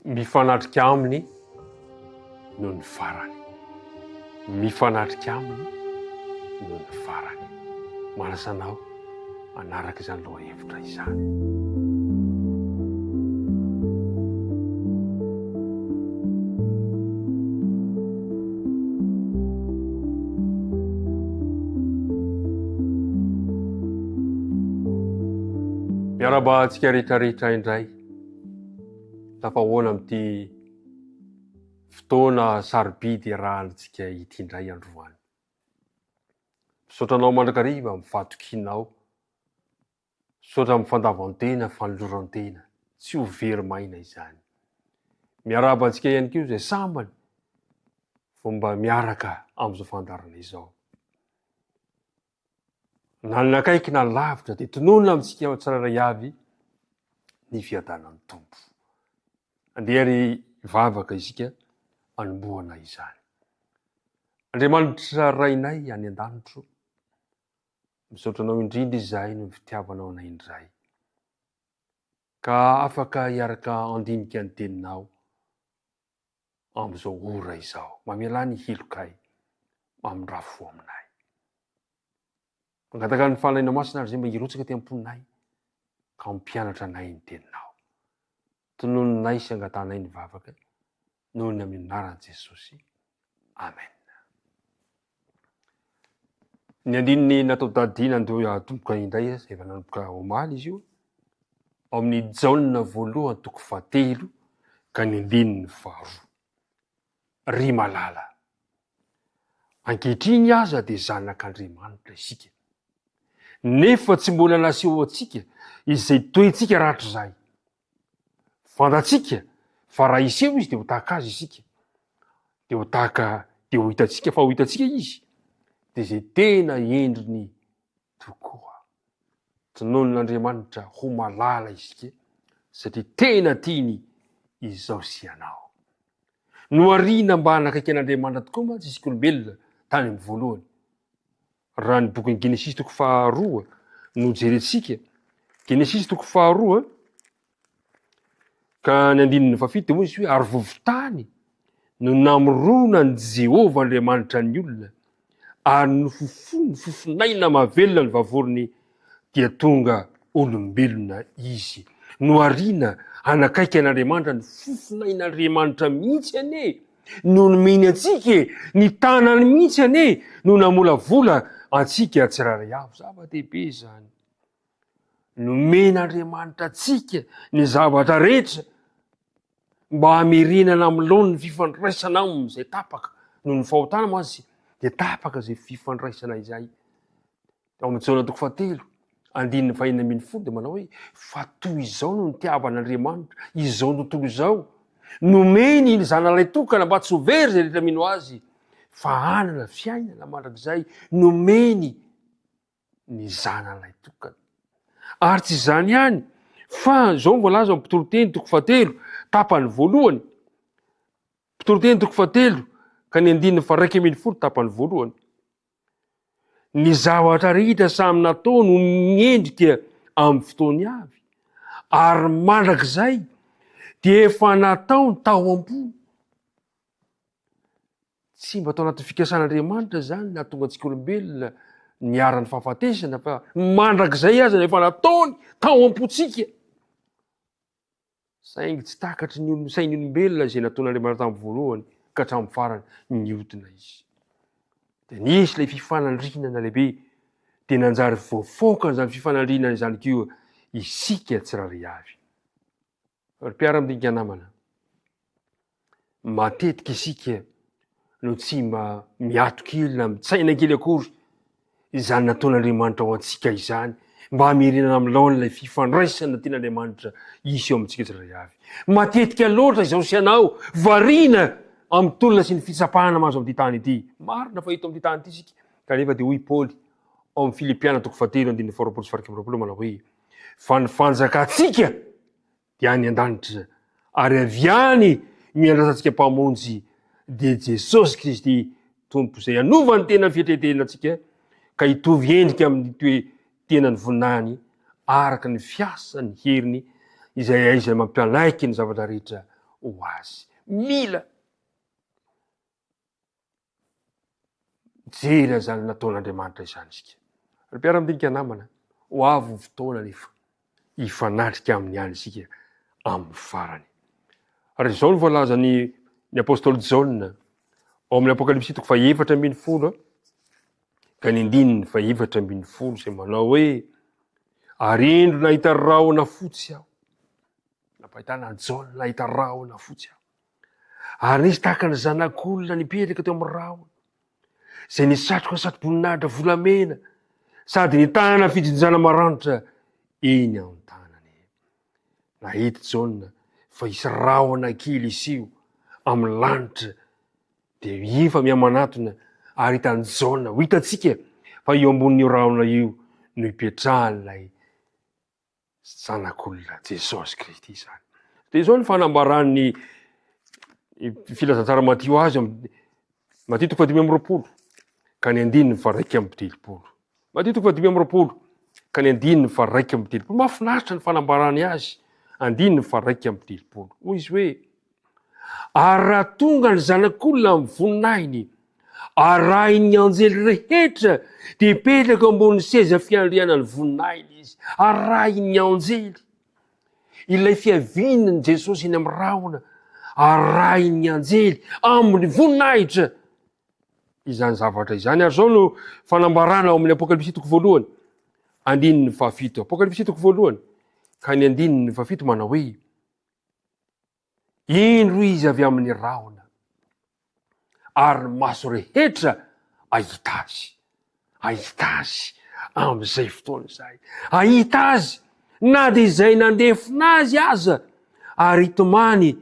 mifanatrika aminy no ny farany. Mifanatrika aminy no ny farany. Manasanao manaraka izany lohahevitra izany. Miarabantsika rehetrarehetra indray. Tafahoana amin'ity fotoana sarobidy rahantsika ity indray androany. Misaotranao mandrakariva mifatokinao. Misaotra mifandavantena, fanolorantena. Tsy ho very maina izany. Miarabantsika ihany koa izay sambany fomba miaraka amin'izao fandarana izao. Na ny akaiky na lavitra dia tononona amintsika tsirairay avy ny fiadanan'ny tompo. Andeha vavaka isika anombohana izany. Andriamanitra rainay any an-danitro, misaotranao indrindra izahay no fitiavanao anay indray. Ka afaka hiaraka andinika ny teninao amin'izao ora izao. Mamela ny hilokay, mamindrafo aminay. Mangataka ny fahalaina masina ary izay mba hirotsaka ty am-poninay, ka mampianatra anay ny teninao. Tononinay sy angatanay ny vavaka, noho ny amin'ny anaran'i Jesosy. Amen. Ny andininy natao dadiana andoha tomboka indray, efa nanomboka omaly izy io, ao amin'ny Jaona 1:7 ka ny andininy 2. Ry malala. Ankehitriny aza dia zanak'Andriamanitra isika. Nefa tsy mbola naseho antsika izay toetsika rahatr' izay. Fantatsika fa raha iseho izy dia ho tahaka azy isika. Dia ho tahaka, dia ho hitantsika fa ho hitantsika izy. Dia izay tena endriny tokoa. Tononon'Andriamanitra ho malala isika satria tena tiany izao sy ianao. Noariana mba hanakaiky an'Andriamanitra tokoa mantsy isika olombelona tany amin'ny voalohany. Raha ny bokin'ny Genesis 2 no jerentsika. Genesis 2 ka ny andininy 7 moa izy hoe ary vovotany no namorona ny Jehova Andriamanitra ny olona ary nofofinaina mahavelona ny vavorony dia tonga olombelona izy. Noariana hanakaiky an'Andriamanitra ny fofinain'Andriamanitra mihitsy ane. No nomeny antsika ny tanany mihitsy ane. No namolavola antsika tsirairay avy. Zava-dehibe izany. Nomen'Andriamanitra antsika ny zavatra rehetra mba hamerenana amin'ny laon'ny fifandraisana amin'izay tapaka. Noho ny fahotana mantsy dia tapaka izay fifandraisana izay. Ao amin'ny Jaona 2:7 andininy 9:10 dia manao hoe fa toy izao no nitiavan'Andriamanitra izao no tontolo izao. Nomeny ny zanalay tokana mba tsy ho very izay rehetra mino azy, fa hanana fiainana mandrakizay. Nomeny ny zanalay tokana. Ary tsy izany ihany, fa izao voalaza ao Mpitoroteny 2:7 tapany voalohany. Mpitoroteny 2:7 ka ny andininy 1:10 tapany voalohany. Ny zavatra rehetra samy natao no miendrika amin'ny fotoany avy, ary mandrakizay dia efa natao ny tao am-po. Tsy mba tao anaty fikasan'Andriamanitra zany na tonga antsika olombelona niara-ny fahafatesana, fa mandrakizay aza efa nataony tao am-potsika. Saingy tsy takatry ny sain'ny olombelona izay nataon'Andriamanitra tamin'ny voalohany ka hatramin'ny farany niodina izy. Dia nisy ilay fifanandrinana lehibe dia nanjary voafoaka izany fifanandrinana izany koa isika tsirairay avy. Mpiara-midinika namana, matetika isika no tsy miato-kely na mitsaina kely akory izany nataon'Andriamanitra ao antsika izany, mba hamerenana amin'ny laon'ilay fifandraisana tian'Andriamanitra isy eo amintsika tsirairay avy. Matetika loatra izao sy ianao variana amin'ny tolona sy ny fitsapahana mahazo amin'ity tany ity. Marina fa hito amin'ity tany ity isika. Kanefa dia hoy Paoly ao amin'ny Filipiana 2:20 manao hoe fa ny fanjakantsika dia any an-danitra ary avy any miandrasantsika mpamonjy dia Jesosy Kristy tompo izay anovany tena fietretenantsika ka hitovy endrika amin'ny tenany voninahiny araka ny fiasa ny heriny izay mampianaiky ny zavatra rehetra ho azy. Mila jery zany nataon'Andriamanitra izany sika. Ry mpiara-midinika namana, ho avy ny fotoana nefa hifanatrika amin'ny any sika amin'ny farany. Ary izao ny voalaza ny apôstôly Jaona ao amin'ny Apokalipsy 4:10 ka ny 9:10 izay manao hoe arindro nahita rahona fotsy aho. Napahitana Jaona nahita rahona fotsy aho. Ary nisy tahaka ny zanak'olona nipetraka teo amin'ny rahona, izay nisatroka satroboninahitra volamena sady nitana fitsinjana maranitra eny amin'ny tanany. Nahita Jaona fa hisy rahona kely isio amin'ny lanitra, dia ifa mihamanatona ary hitany Jaona ho hitantsika fa eo ambonin'io rahona io no hipetrahan'ilay zanak'olona Jesosy Kristy izany. Dia izao ny fanambaran'ny filazantsara Matio azy Matio 5:20 ka ny 9:1-7. Matio 5:20 ka ny 9:1-7. Mahafinaritra ny fanambarany azy. 9:1-7. Hoy izy hoe, ary raha tonga ny zanak'olona amin'ny voninahiny, arahin'ny anjely rehetra dia hipetraka ambony seza fiandriana ny voninahiny izy. Arahin'ny anjely. Ilay fiavinany Jesosy eny amin'ny rahona, arahin'ny anjely amin'ny voninahitra. Izany zavatra izany. Ary zao no fanambarana ao amin'ny Apokalipsy 1:7. 7. Apokalipsy 1:7 ka ny 7 manao hoe, indro izy avy amin'ny rahona, ary ny maso rehetra ahita azy. Ahita azy amin'izay fotoana izay. Ahita azy na dia izay nandefina azy aza, ary hitomany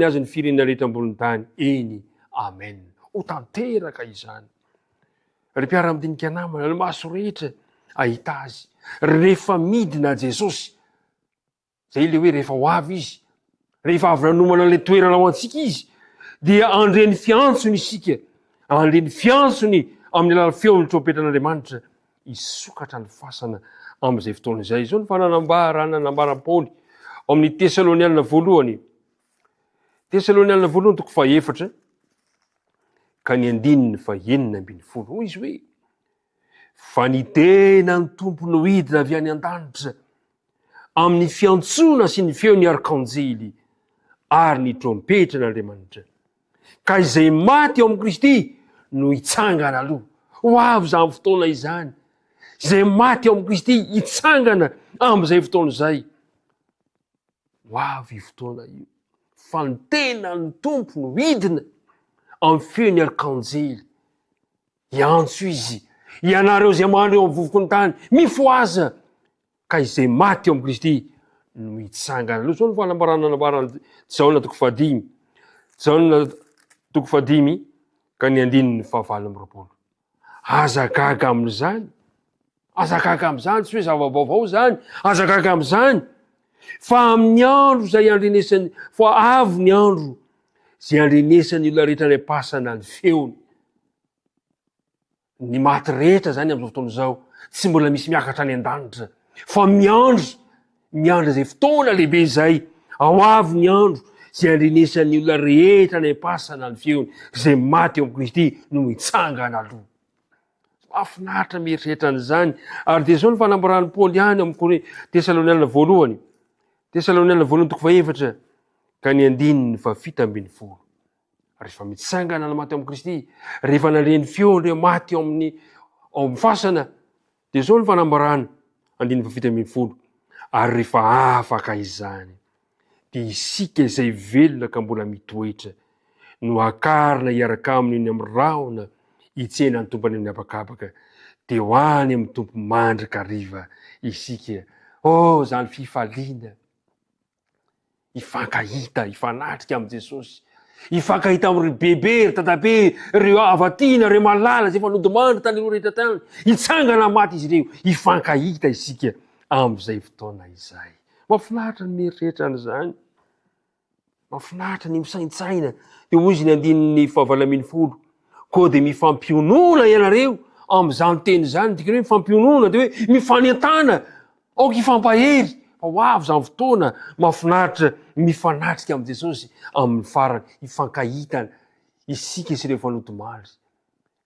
azy ny firenena rehetra ambony tany eny. Amen. Ho tanteraka izany. Ry mpiara-midinika namana, ny maso rehetra ahita azy. Rehefa midina Jesosy, zay le hoe rehefa ho avy izy, rehefa avy nanomana le toerana ho antsika izy, dia andreny fiantsony isika, andreny fiantsony amin'ny alala feon'ny trompetran'Andriamanitra, isokatra ny fasana amin'izay fotoana izay. Izao ny nanambaran'i Paoly ao amin'ny Tesalonianina 1. Tesalonianina 1 toko 4 ka ny 9:9. Hoy izy hoe, fa ny tena ny tompo no hidina avy any an-danitra amin'ny fiantsona sy ny feon'ny arkanjely ary ny trompetran'Andriamanitra, ka izay maty ao amin'ny Kristy no hitsangana aloha. Ho avy izany fotoana izany. Izay maty ao amin'ny Kristy hitsangana amin'izay fotoana izay. Ho avy fotoana io. Fa ny tena ny tompo no hidina amin'ny feon'ny arkanjely. Iantso izy. Ianareo izay mahandro eo amin'ny vovoko ny tany, mifoaza. Ka izay maty ao amin'ny Kristy no hitsangana aloha. Zao ny fanambarana Jaona 5:5. Jaona 5:5 ka ny 9:9. Azagaga amin'izany. Azagaga amin'izany. Tsy hoe zava-baovao zany. Azagaga amin'izany. Fa amin'ny andro izay andrenesany, fa avy ny andro izay andrenesany olona rehetra ny pasana ny feony. Ny maty rehetra zany amin'izao fotoana izao tsy mbola misy miakatra any an-danitra, fa miandry izay fotoana lehibe izay. Ao avy ny andro izay andrenesany olona rehetra ny pasana ny feony, izay maty ao amin'ny Kristy no hitsangana aloha. Mahafinaritra mieritreritra an'izany. Ary dia zao ny fanambarany Paoly ihany amin'ny Tesalonianina 1. Tesalonianina 1 toko 4 ka ny 9:7. Rehefa mitsangana ny maty ao amin'ny Kristy, rehefa nandreny feondreo maty ao amin'ny fasana, dia zao ny fanambarana 9:7. Ary rehefa afaka izany, dia isika izay velona ka mbola mitoetra no akarina hiaraka aminy amin'ny rahona hitsena ny tompony amin'ny habakabaka, dia ho any amin'ny tompo mandrika hariva isika. Zany fifaliana. Ifankahita, ifanatrika amin'i Jesosy. Ifankahita amin'ny bebe, ry tatabe, reo avatiana, reo malala, izay efa nodimandry tany aloha rehetra tany. Hitsangana maty izy ireo. Ifankahita isika amin'izay fotoana izay. Mahafinaritra ny mieritreritra an'izany. Mahafinaritra ny misaintsaina. Dia hoy izy ny 9:10. Koa dia mifampionona ianareo amin'izany teny izany. Dikany hoe mifampionona dia hoe mifanentana. Aoka ifampahery. ho avy zany fotoana mahafinaritra mifanatrika amin'i Jesosy amin'ny farany ifankahitana isika sy ireo fanotomary,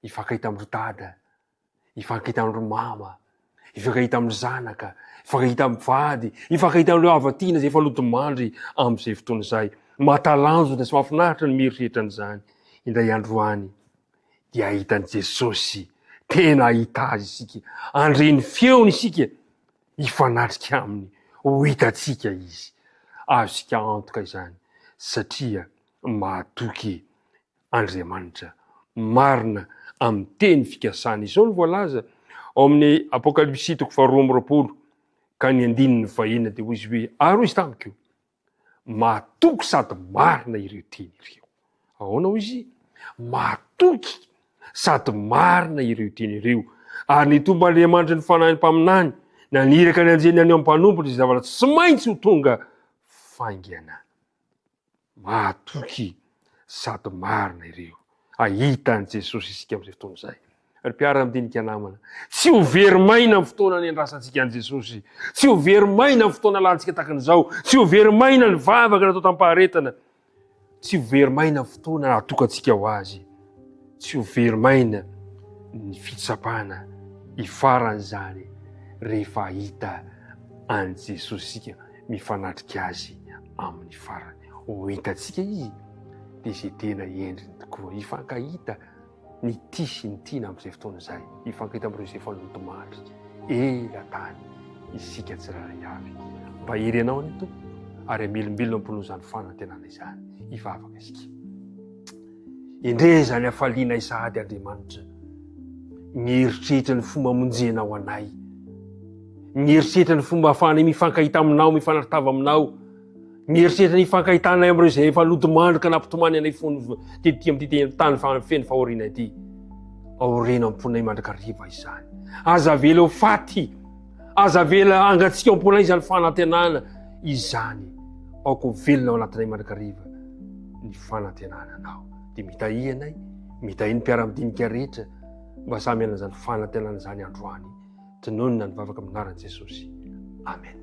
ifankahita amin'ny dada, ifankahita amin'ny mama, ifankahita amin'ny zanaka, ifankahita amin'ny vady, ifankahita amin'ireo havatiana izay fanotomandry amin'izay fotoana izay. Mahatalanjona sy mahafinaritra ny mieritreritra an'izany. Indray androany dia ahitan'i Jesosy, tena ahita azy isika, andreny feony isika, hifanatrika aminy, ho hitantsika izy. Azosika antoka izany satria mahatoky Andriamanitra marina amin'ny teny fikasana. Izao no voalaza ao amin'ny Apokalipsy 2:20 ka ny 9:20 dia hoy izy hoe, ary hoy izy tamiko, mahatoky sady marina ireo teny ireo. Ahoana hoy izy? Mahatoky sady marina ireo teny ireo. Ary ny Tomban'Andriamanitra ny fanahy mpaminany, naniraka ny anjeny any amin'ny mpanompotra izay zavatra tsy maintsy ho tonga faingana. Mahatoky sady marina ireo. Ahitan'i Jesosy isika amin'izay fotoana izay. Ary mpiara-midinika namana, tsy ho very maina amin'ny fotoana ny andrasantsika an'i Jesosy. Tsy ho very maina amin'ny fotoana lantsika takan'izao. Tsy ho very maina ny vavaka natao tampaharetana. Tsy ho very maina amin'ny fotoana natokantsika ho azy. Tsy ho very maina ny fitsapana ifaran'izany rehefa ahita an'i Jesosy isika mifanatrika azy amin'ny farany. Ho hitantsika izy dia izay tena endriny tokoa. Ifankahita ny ty sy ny tiana amin'izay fotoana izay. Ifankahita amin'ireo izay fanotomandry ela tany isika tsirairay avy. Mba hery anao ny tompo ary amelombelona ampono izany fanantenana izany. Hivavaka isika. Indre zany hafaliana isahady Andriamanitra, mieritreritra ny fomba monjenao anay, mieritreritra ny fomba ahafahana mifankahita aminao, mifanartava aminao, mieritreritra ny ifankahitanay amin'ireo izay efa lotomandry ka nampitomany anay fony tetỳ amin'ity tany feno fahoriana ity. Aorena amponay mandrakariva izany. Aza vela ho faty, aza vela angatsika amponay izany fanantenana izany. Aoko velona ao anatinay mandrakariva ny fanantenana anao. Dia mitahy anay, mitahy ny mpiara-midinika rehetra mba samy an'izany fanantenana izany androany. Tinonina ny vavaka amin'ny anaran'i Jesosy. Amen.